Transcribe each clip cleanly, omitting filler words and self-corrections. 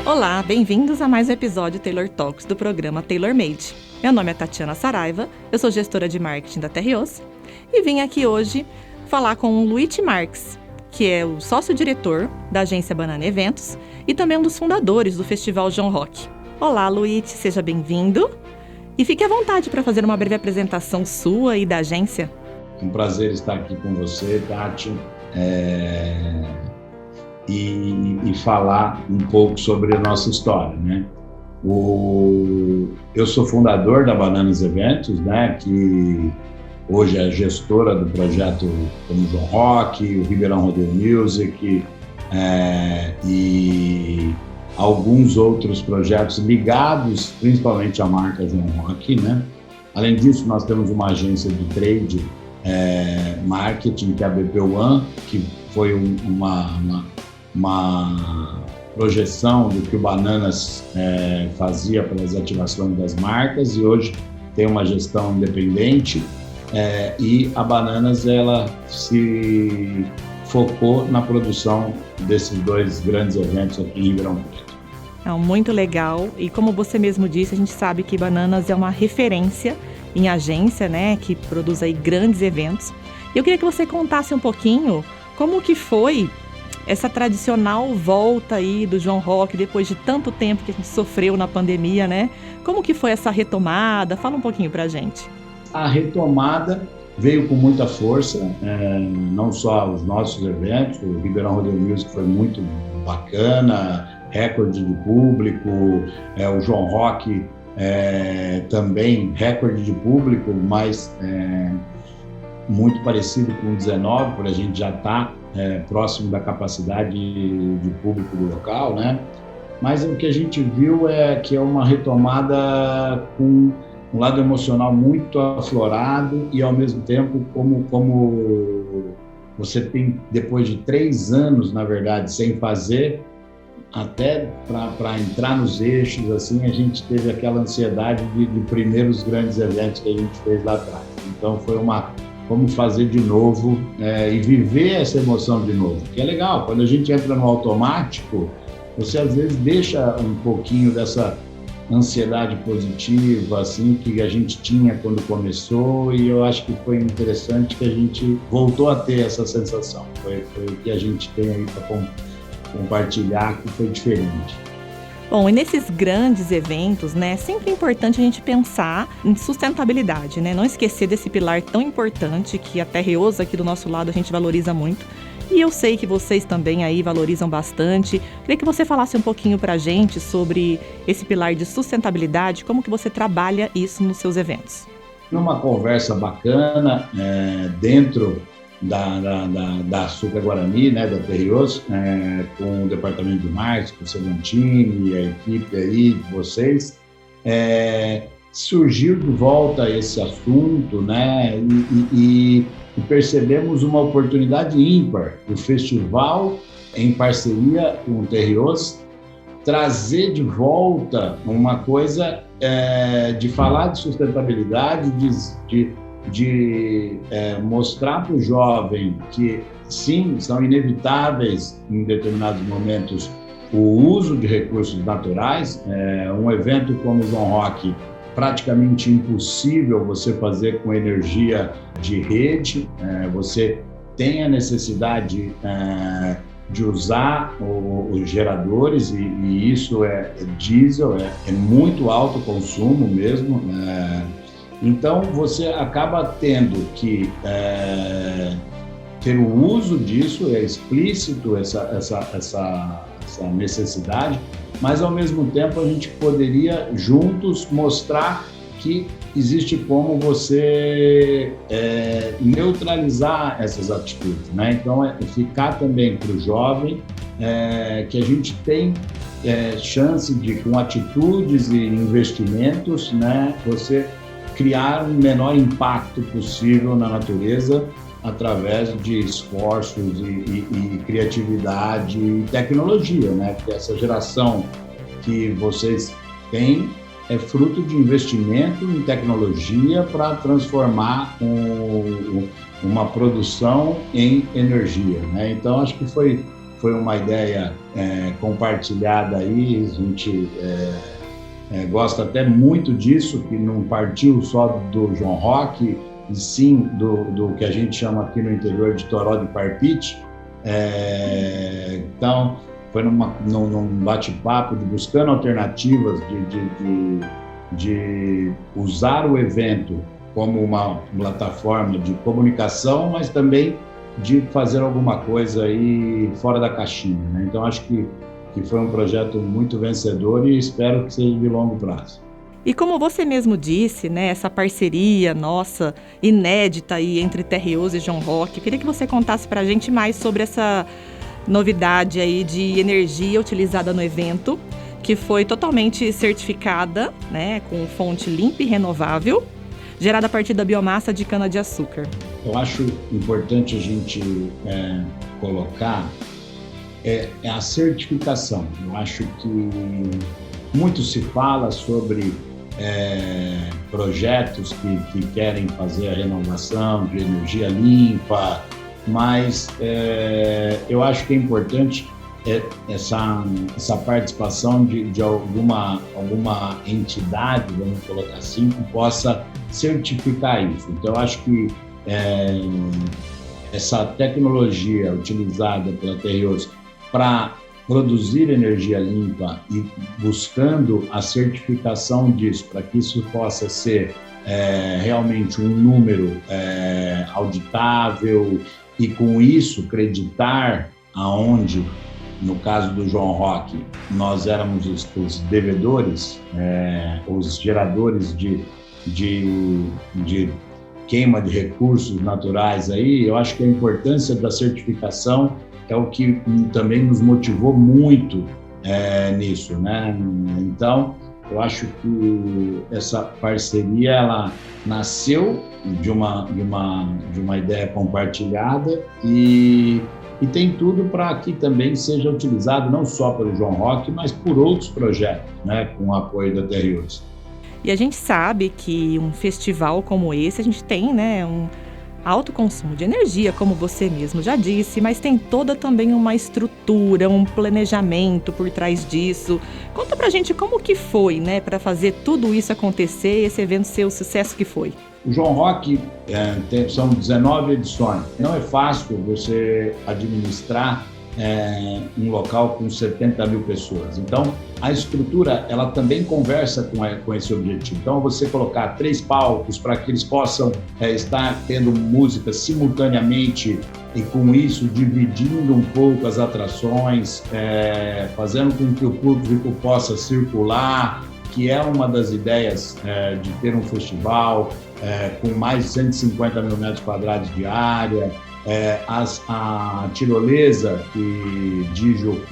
Olá, bem-vindos a mais um episódio Taylor Talks do programa Taylor Made. Meu nome é Tatiana Saraiva, eu sou gestora de marketing da Terrios e vim aqui hoje falar com o Luiz Marques, que é o sócio-diretor da agência Banana Eventos e também um dos fundadores do Festival João Rock. Olá, Luiz, seja bem-vindo e fique à vontade para fazer uma breve apresentação sua e da agência. É um prazer estar aqui com você, Tati, e falar um pouco sobre a nossa história, né? Eu sou fundador da Bananas Eventos, né? Que hoje é gestora do projeto como João Rock, o Ribeirão Rodeio Music e alguns outros projetos ligados principalmente à marca João Rock, né? Além disso, nós temos uma agência de trade marketing, que é a BP One, que foi uma projeção do que o Bananas fazia para as ativações das marcas, e hoje tem uma gestão independente, e a Bananas ela se focou na produção desses dois grandes eventos aqui em Ribeirão Preto. Muito legal, e como você mesmo disse, a gente sabe que Bananas é uma referência em agência, né, que produz aí grandes eventos. Eu queria que você contasse um pouquinho como que foi essa tradicional volta aí do João Rock, depois de tanto tempo que a gente sofreu na pandemia, né? Como que foi essa retomada? Fala um pouquinho pra gente. A retomada veio com muita força, não só os nossos eventos, o Ribeirão Rodeio Music foi muito bacana, recorde de público, o João Rock também recorde de público, mas muito parecido com o 19, por a gente já estar próximo da capacidade de público do local, né? Mas o que a gente viu é que é uma retomada com um lado emocional muito aflorado e, ao mesmo tempo, como você tem, depois de 3 anos, na verdade, sem fazer, até para entrar nos eixos, assim, a gente teve aquela ansiedade de primeiros grandes eventos que a gente fez lá atrás. Então, foi como fazer de novo e viver essa emoção de novo, que é legal. Quando a gente entra no automático, você às vezes deixa um pouquinho dessa ansiedade positiva, assim, que a gente tinha quando começou, e eu acho que foi interessante que a gente voltou a ter essa sensação. Foi o que a gente tem aí para compartilhar, que foi diferente. Bom, e nesses grandes eventos, né, é sempre importante a gente pensar em sustentabilidade, né? Não esquecer desse pilar tão importante que a Terrios aqui do nosso lado a gente valoriza muito. E eu sei que vocês também aí valorizam bastante. Queria que você falasse um pouquinho pra gente sobre esse pilar de sustentabilidade, como que você trabalha isso nos seus eventos. Numa conversa bacana, dentro da Açúcar Guarani, né, da Terrios, com o departamento de marketing, com o Sevantini e a equipe aí de vocês, surgiu de volta esse assunto, né, e percebemos uma oportunidade ímpar do festival, em parceria com o Terrios, trazer de volta uma coisa de falar de sustentabilidade, de mostrar para o jovem que, sim, são inevitáveis em determinados momentos o uso de recursos naturais. Um evento como o João Rock, praticamente impossível você fazer com energia de rede, você tem a necessidade de usar os geradores, e isso é diesel, é muito alto consumo mesmo, então, você acaba tendo que ter o uso disso, é explícito essa necessidade, mas, ao mesmo tempo, a gente poderia, juntos, mostrar que existe como você neutralizar essas atitudes, né? Então, ficar também para o jovem que a gente tem chance de, com atitudes e investimentos, né, você criar o menor impacto possível na natureza através de esforços e criatividade e tecnologia, né? Porque essa geração que vocês têm é fruto de investimento em tecnologia para transformar uma produção em energia, né? Então, acho que foi foi uma ideia compartilhada aí, a gente gosta até muito disso, que não partiu só do João Roque, e sim do que a gente chama aqui no interior de Toró de Parpite. Então, foi num bate-papo, buscando alternativas de usar o evento como uma plataforma de comunicação, mas também de fazer alguma coisa aí fora da caixinha, né? Então, acho que foi um projeto muito vencedor e espero que seja de longo prazo. E como você mesmo disse, né, essa parceria nossa, inédita aí entre Terreos e João Roque, queria que você contasse para a gente mais sobre essa novidade aí de energia utilizada no evento, que foi totalmente certificada, né, com fonte limpa e renovável, gerada a partir da biomassa de cana-de-açúcar. Eu acho importante a gente colocar a certificação. Eu acho que muito se fala sobre projetos que querem fazer a renovação de energia limpa, mas eu acho que é importante essa participação de alguma entidade, vamos colocar assim, que possa certificar isso. Então, eu acho que essa tecnologia utilizada pela Terreos para produzir energia limpa e buscando a certificação disso, para que isso possa ser realmente um número auditável e, com isso, acreditar aonde, no caso do João Roque, nós éramos os devedores, os geradores de queima de recursos naturais aí. Eu acho que a importância da certificação é o que também nos motivou muito nisso, né? Então, eu acho que essa parceria ela nasceu de uma ideia compartilhada e tem tudo para que também seja utilizado não só pelo João Roque, mas por outros projetos, né, com o apoio da Terreos. E a gente sabe que um festival como esse, a gente tem, né, um alto consumo de energia, como você mesmo já disse, mas tem toda também uma estrutura, um planejamento por trás disso. Conta pra gente como que foi, né, para fazer tudo isso acontecer, esse evento ser o sucesso que foi. O João Roque são 19 edições. Não é fácil você administrar um local com 70 mil pessoas. Então, a estrutura, ela também conversa com esse objetivo. Então, você colocar 3 palcos para que eles possam estar tendo música simultaneamente e, com isso, dividindo um pouco as atrações, fazendo com que o público possa circular, que é uma das ideias de ter um festival com mais de 150 mil metros quadrados de área, a tirolesa que Digio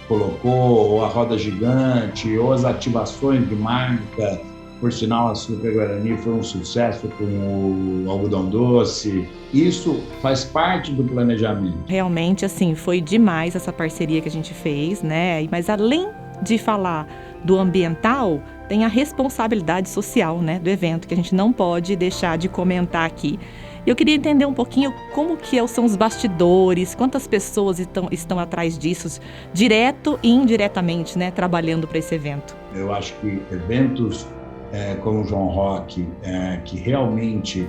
colocou, ou a roda gigante, ou as ativações de marca. Por sinal, a Açúcar Guarani foi um sucesso com o algodão doce. Isso faz parte do planejamento. Realmente, assim, foi demais essa parceria que a gente fez, né? Mas além de falar do ambiental, tem a responsabilidade social, né, do evento, que a gente não pode deixar de comentar aqui. Eu queria entender um pouquinho como que são os bastidores, quantas pessoas estão atrás disso, direto e indiretamente, né, trabalhando para esse evento. Eu acho que eventos como o João Roque, que realmente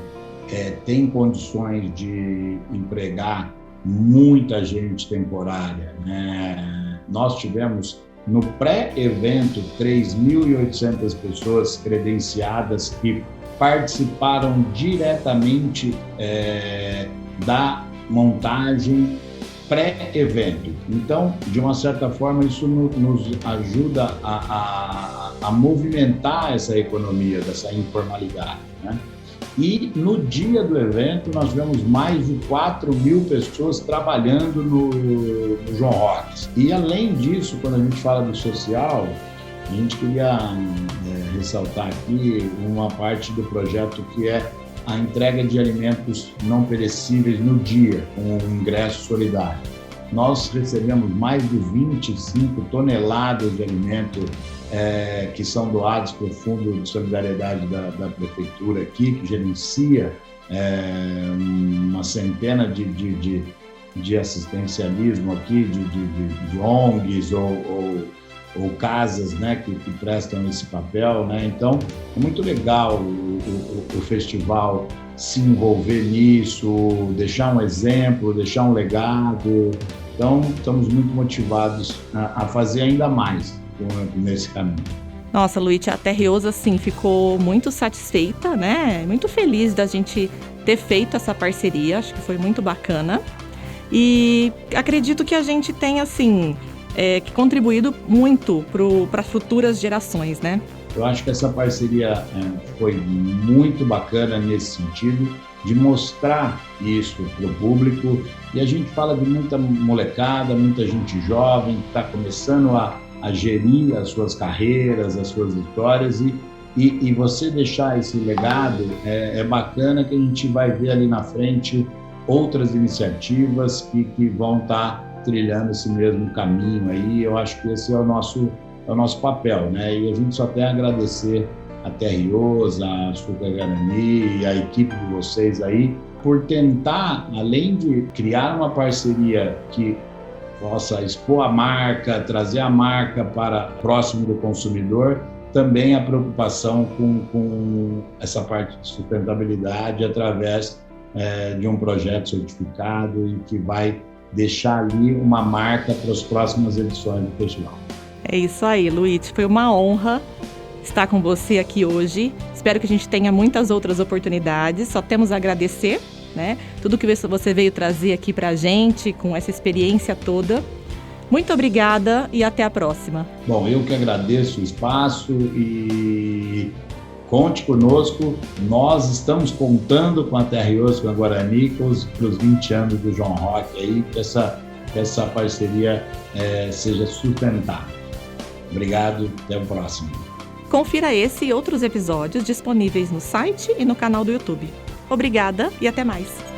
tem condições de empregar muita gente temporária, né? Nós tivemos no pré-evento 3.800 pessoas credenciadas que participaram diretamente da montagem pré-evento. Então, de uma certa forma, isso nos ajuda a movimentar essa economia, dessa informalidade, né? E no dia do evento, nós tivemos mais de 4.000 pessoas trabalhando no João Roque. E, além disso, quando a gente fala do social, a gente queria ressaltar aqui uma parte do projeto que é a entrega de alimentos não perecíveis no dia, com o ingresso solidário. Nós recebemos mais de 25 toneladas de alimento que são doados para o Fundo de Solidariedade da Prefeitura aqui, que gerencia uma centena de de assistencialismo aqui, de ONGs ou casas, né, que prestam esse papel, né? Então, é muito legal o festival se envolver nisso, deixar um exemplo, deixar um legado. Então, estamos muito motivados a fazer ainda mais nesse caminho. Nossa, Luiz, a TROs, assim, ficou muito satisfeita, né? Muito feliz da gente ter feito essa parceria, acho que foi muito bacana. E acredito que a gente tem, assim, contribuído muito para futuras gerações, né? Eu acho que essa parceria foi muito bacana nesse sentido, de mostrar isso para o público. E a gente fala de muita molecada, muita gente jovem que está começando a gerir as suas carreiras, as suas histórias, e você deixar esse legado é bacana, que a gente vai ver ali na frente outras iniciativas que vão estar trilhando esse mesmo caminho aí. Eu acho que esse é o nosso papel, né? E a gente só tem a agradecer a TROs, a Açúcar Guarani e a equipe de vocês aí por tentar, além de criar uma parceria que possa expor a marca, trazer a marca para próximo do consumidor, também a preocupação com essa parte de sustentabilidade através de um projeto certificado e que vai deixar ali uma marca para as próximas edições do festival. É isso aí, Luiz. Foi uma honra estar com você aqui hoje. Espero que a gente tenha muitas outras oportunidades. Só temos a agradecer, né? Tudo que você veio trazer aqui para a gente, com essa experiência toda. Muito obrigada e até a próxima. Bom, eu que agradeço o espaço e conte conosco. Nós estamos contando com a TROs, com a Guarani, para os 20 anos do João Rock aí, que essa parceria seja sustentável. Obrigado, até o próximo. Confira esse e outros episódios disponíveis no site e no canal do YouTube. Obrigada e até mais.